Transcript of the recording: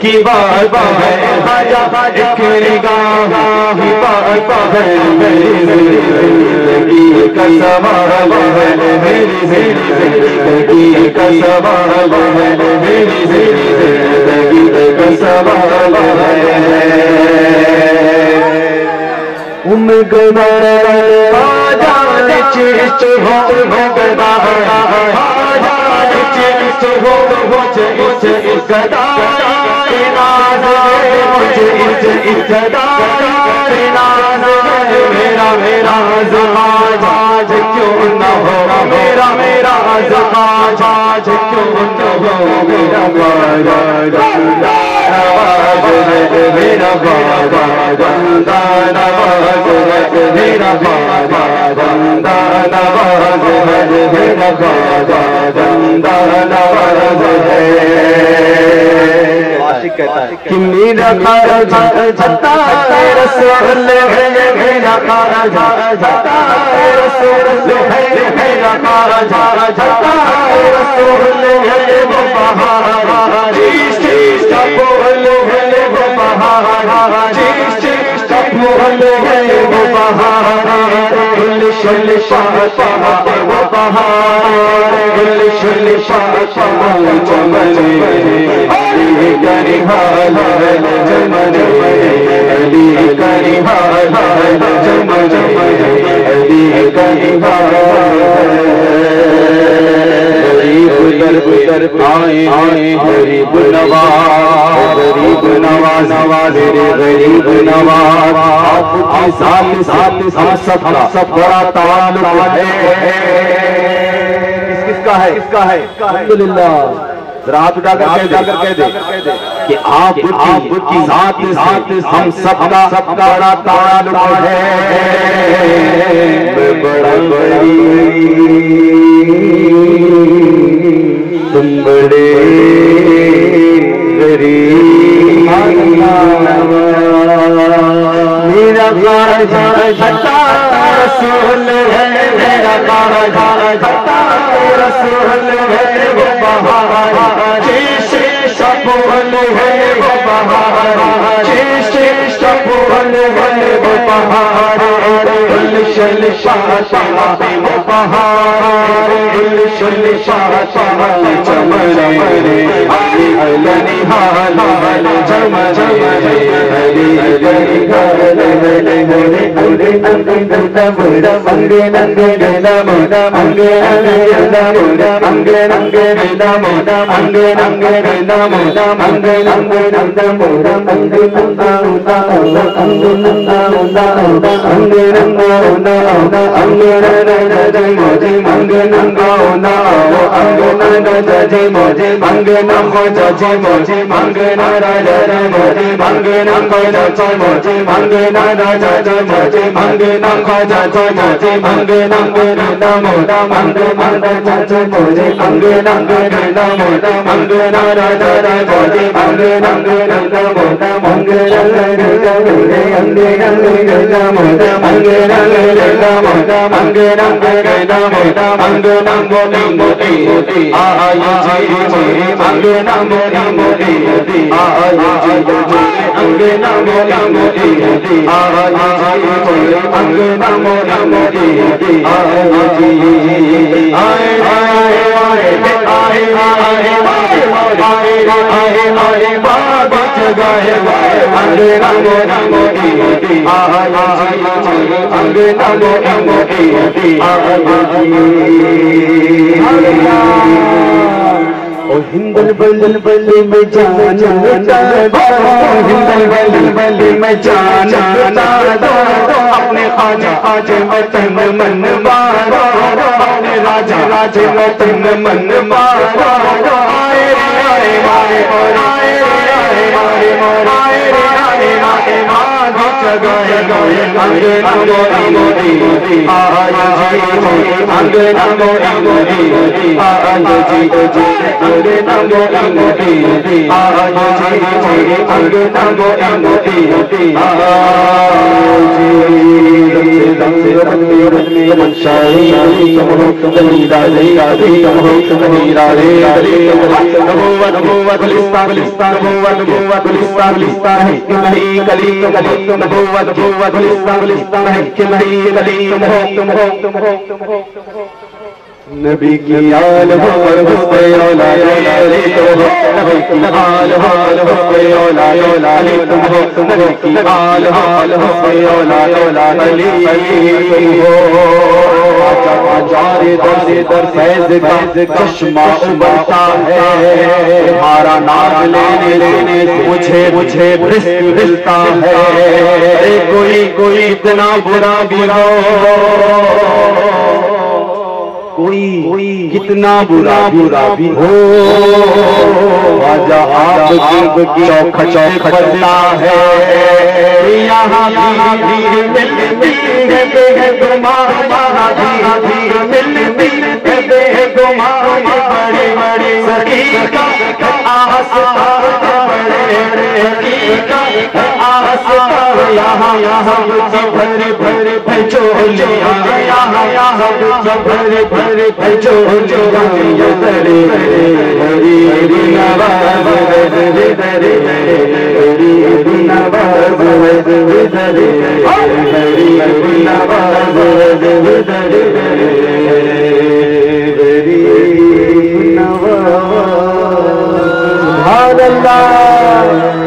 की बात है खाजा खाजा की गाह की बात है मेरी का सवाल है मेरी जिंदगी का सवाल है मेरी जिंदगी का सवाल है उम्मीद खाजा चिश्त हो गदा मेरा मेरा जहाज क्यों न हो मेरा मेरा जहाज क्यों न हो मेरा बाबा मेरा बाबा बंदा नवाज मेरा बाबा बंदा नवाज मेरा बाबा बंदा नवाज कहता है कि मेरा खाजा जता रसूल है मेरा खाजा जता रसूल है मेरा खाजा जता रसूल है वो बहार चीज चीज का बोल है वो बहार चीज चीज का बोल है वो बहार गुल शुल शाह वो बहार गुल शुल शाह चमन करी हाल जमन अली करी हाल जमन अली करी हाल गरीब आए गरीब नवाज नवाज रे गरीब नवाज आपके साथ सब बड़ा ताल्लुक है किसका है अल्हम्दुलिल्लाह रात उठाकर कह दे कि आपकी साथ हम सबका बड़ा ताल्लुक है बड़ा तुम बड़े गरीब। मेरा ख्वाजा अता रसूल है, मेरा ख्वाजा अता रसूल है, वो बहार शीश फूल है, वो बहार शीश फूल है, वो बहार गुलशन शाह वो बहार गुलशन शाह चमन रे अलनी हाल चमन रे हरी हरी गाल हरे हरे हरे अंगे नंगे अंगे नंगे नमोदा अंगे अंगे नमोदा अंगे नंगे नमोदा अंगे नंगे नमोदा अंगे नंगे नमोदा अंगे नंगा उदा अंगे नंगा उदा अंगे नंगा उदा अंगे नंगा जय मोजे अंगे नंगा उदा अंगे नंगा जय मोजे अंगे नंगा जय मोजे अंगे नंगा जय मोजे अंगे नंगा जय मोजे अंगे नंगा जय मोजे अंगे नंगा जय मोजे अंगे नंगे नमोदा अंगे नंगा जय मोजे अंगे नंगे नमोदा अंगे नंगा जय मोजे अंगे नंगे नमोदा अंगे नंगे नमोदे अंगे नंगे नमोदा अंगे नंगे नमोदा अंगे नंगे नमोदा अंगे नंगे नमोदे आया जी अंगे नंगे नमोदे आया जी अंगे नंगे नमोदे आया जी अंगे नंगे नमोदे आया जी आए आए आए आए आए आए आए बाबा जगाए अंगे नंगे नमोदे आया जी अंगे नंगे नमोदे आया जी ओ हिंदल बल बल में जाना हिंदल बल बल में जाना अपने खाजा आज वतन मन मारा अपने राजा राजे वतन मन मारा आए आए आए आए आए आए आए जगाए गाए अंगे नंगो नमोदी आया जी अंगे नंगो नमोदी आया जी अंगे नंगो नमोदी आया जी अंगे नंगो नमोदी आया जी शाही कमहो कमीरा ले आदि कमहो कमीरा ले आदि नबुवत नबुवत लिस्तान लिस्तान नबुवत नबुवत लिस्तान लिस्तान है कली कली कली नबुवत नबुवत लिस्तान लिस्तान है कली कली तुम हो नबी की आल हो और हुस्न औलाद अली तुम हो नबी की आल हो और हुस्न औलाद अली तुम हो नबी की आल हो और हुस्न औलाद अली तुम हो जारे दर फैज़ का चश्मा उबलता है तुम्हारा नाम लेने लेने मुझे मुझे रिस्क मिलता है कोई कोई इतना बुरा भी हो कोई कितना बुरा बुरा भी हो आजा आपकी चौख चौखटता है यहाँ भी मिलती है तुम्हारा भी मिलती है तुम्हारा बड़े बड़े सकीका आस्था बड़े आस्था यहाँ यहाँ भर भर भजोलिया यहाँ यहाँ भर भर भजोलिया दरे हरी हरी नवाज दरे दरे हरी हरी नवाज दरे हरी हरी नवाज दरे हरी नवाज सुभान अल्लाह।